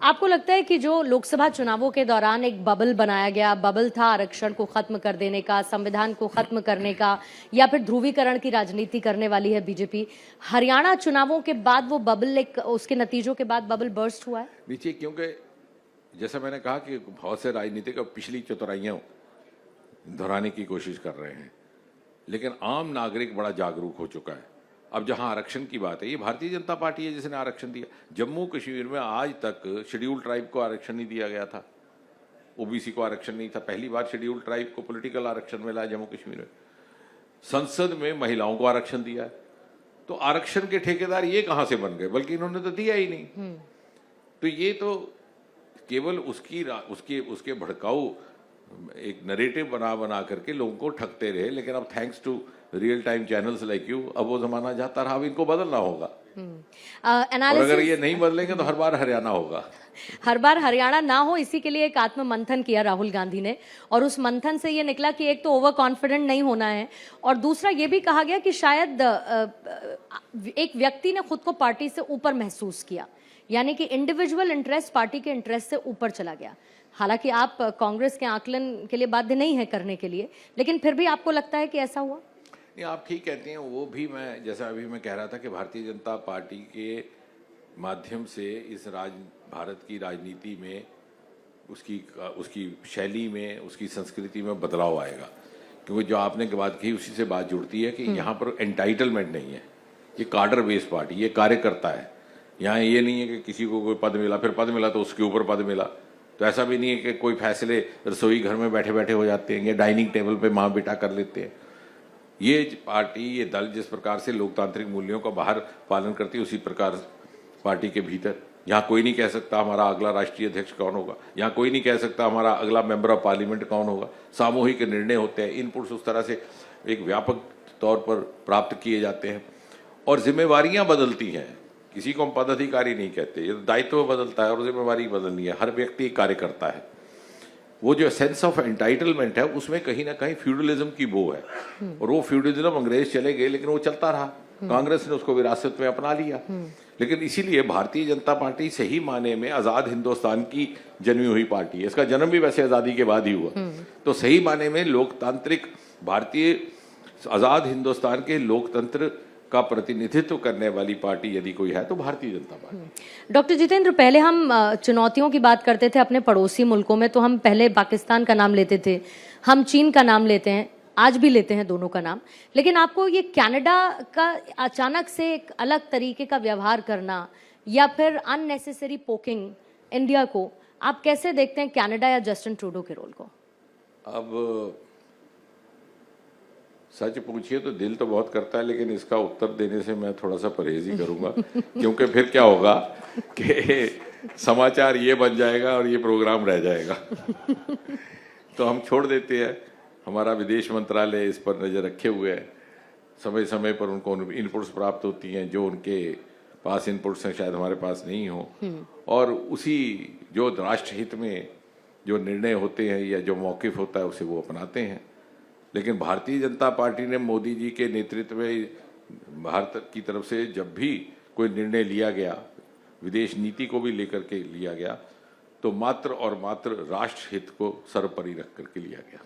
आपको लगता है कि जो लोकसभा चुनावों के दौरान एक बबल बनाया गया, बबल था आरक्षण को खत्म कर देने का, संविधान को खत्म करने का, या फिर ध्रुवीकरण की राजनीति करने वाली है बीजेपी, हरियाणा चुनावों के बाद वो बबल, एक उसके नतीजों के बाद बबल बर्स्ट हुआ है? नीचे, क्योंकि जैसा मैंने कहा कि बहुत से राजनीतिक पिछली चतुराइयां दोहराने की कोशिश कर रहे हैं, लेकिन आम नागरिक बड़ा जागरूक हो चुका है। अब जहां आरक्षण की बात है, ये भारतीय जनता पार्टी है जिसने आरक्षण दिया। जम्मू कश्मीर में आज तक शेड्यूल्ड ट्राइब को आरक्षण नहीं दिया गया था, ओबीसी को आरक्षण नहीं था। पहली बार शेड्यूल्ड ट्राइब को पॉलिटिकल आरक्षण मिला है जम्मू कश्मीर में। संसद में महिलाओं को आरक्षण दिया है। तो आरक्षण के ठेकेदार ये कहां से बन गए, बल्कि इन्होंने तो दिया ही नहीं। तो ये तो केवल उसके भड़काऊ एक नरेटिव बना बना करके लोगों को ठगते रहे। लेकिन अब thanks to real time channels like you, अब वो जमाना जाता रहा। अब इनको बदलना होगा। और अगर ये नहीं बदलेंगे तो हर बार हरियाणा होगा। हर बार हरियाणा ना हो, इसी के लिए एक आत्म मंथन किया राहुल गांधी ने, और उस मंथन से ये निकला कि एक तो ओवर कॉन्फिडेंट नहीं होना है, और दूसरा ये भी कहा गया कि शायद एक व्यक्ति ने खुद को पार्टी से ऊपर महसूस किया, यानी कि इंडिविजुअल इंटरेस्ट पार्टी के इंटरेस्ट से ऊपर चला गया। हालांकि आप कांग्रेस के आकलन के लिए बाध्य नहीं है करने के लिए, लेकिन फिर भी आपको लगता है कि ऐसा हुआ? नहीं, आप ठीक कहते हैं। वो भी मैं, जैसा अभी मैं कह रहा था कि भारतीय जनता पार्टी के माध्यम से इस भारत की राजनीति में, उसकी शैली में, उसकी संस्कृति में बदलाव आएगा। क्योंकि जो आपने बात कही उसी से बात जुड़ती है कि यहाँ पर एंटाइटलमेंट नहीं है। ये कार्डर बेस्ड पार्टी, ये कार्यकर्ता है। यहाँ ये नहीं है कि किसी को कोई पद मिला, फिर पद मिला तो उसके ऊपर पद मिला। तो ऐसा भी नहीं है कि कोई फैसले रसोई घर में बैठे बैठे हो जाते हैं या डाइनिंग टेबल पे माँ बेटा कर लेते हैं। ये पार्टी, ये दल जिस प्रकार से लोकतांत्रिक मूल्यों का बाहर पालन करती है, उसी प्रकार पार्टी के भीतर यहाँ कोई नहीं कह सकता हमारा अगला राष्ट्रीय अध्यक्ष कौन होगा, यहाँ कोई नहीं कह सकता हमारा अगला मेंबर ऑफ पार्लियामेंट कौन होगा। सामूहिक निर्णय होते हैं, इनपुट्स उस तरह से एक व्यापक तौर पर प्राप्त किए जाते हैं और जिम्मेवारियां बदलती हैं। किसी को हम पदाधिकारी नहीं कहते, ये दायित्व बदलता है और जिम्मेवारी बदलनी है। हर व्यक्ति कार्य करता है। वो जो सेंस ऑफ एंटाइटलमेंट है उसमें कहीं ना कहीं फ्यूडलिज्म की वो है, और वो फ्यूडलिज्म अंग्रेज चले गए लेकिन वो चलता रहा। कांग्रेस ने उसको विरासत में अपना लिया। लेकिन इसीलिए भारतीय जनता पार्टी सही माने में आजाद हिंदुस्तान की जन्मी हुई पार्टी है। इसका जन्म भी वैसे आजादी के बाद ही हुआ। तो सही माने में लोकतांत्रिक भारतीय आजाद हिंदुस्तान के लोकतंत्र का प्रतिनिधित्व करने वाली पार्टी यदि कोई है तो भारतीय जनता पार्टी। डॉक्टर जितेंद्र, पहले हम चुनौतियों की बात करते थे अपने पड़ोसी मुल्कों में, तो हम पहले पाकिस्तान का नाम लेते थे, हम चीन का नाम लेते हैं, आज भी लेते हैं दोनों का नाम। लेकिन आपको ये कनाडा का अचानक से एक अलग तरीके का व्यवहार करना या फिर अननेसेसरी पोकिंग इंडिया को, आप कैसे देखते हैं कनाडा या जस्टिन ट्रूडो के रोल को? अब सच पूछिए तो दिल तो बहुत करता है, लेकिन इसका उत्तर देने से मैं थोड़ा सा परहेज ही करूंगा क्योंकि फिर क्या होगा कि समाचार ये बन जाएगा और ये प्रोग्राम रह जाएगा तो हम छोड़ देते हैं। हमारा विदेश मंत्रालय इस पर नजर रखे हुए है। समय समय पर उनको इनपुट्स प्राप्त होती हैं, जो उनके पास इनपुट्स हैं शायद हमारे पास नहीं हो, और उसी जो राष्ट्रहित में जो निर्णय होते हैं या जो मौकिफ होता है उसे वो अपनाते हैं। लेकिन भारतीय जनता पार्टी ने मोदी जी के नेतृत्व में भारत की तरफ से जब भी कोई निर्णय लिया गया, विदेश नीति को भी लेकर के लिया गया, तो मात्र और मात्र राष्ट्र हित को सर्वोपरि रख करके लिया गया।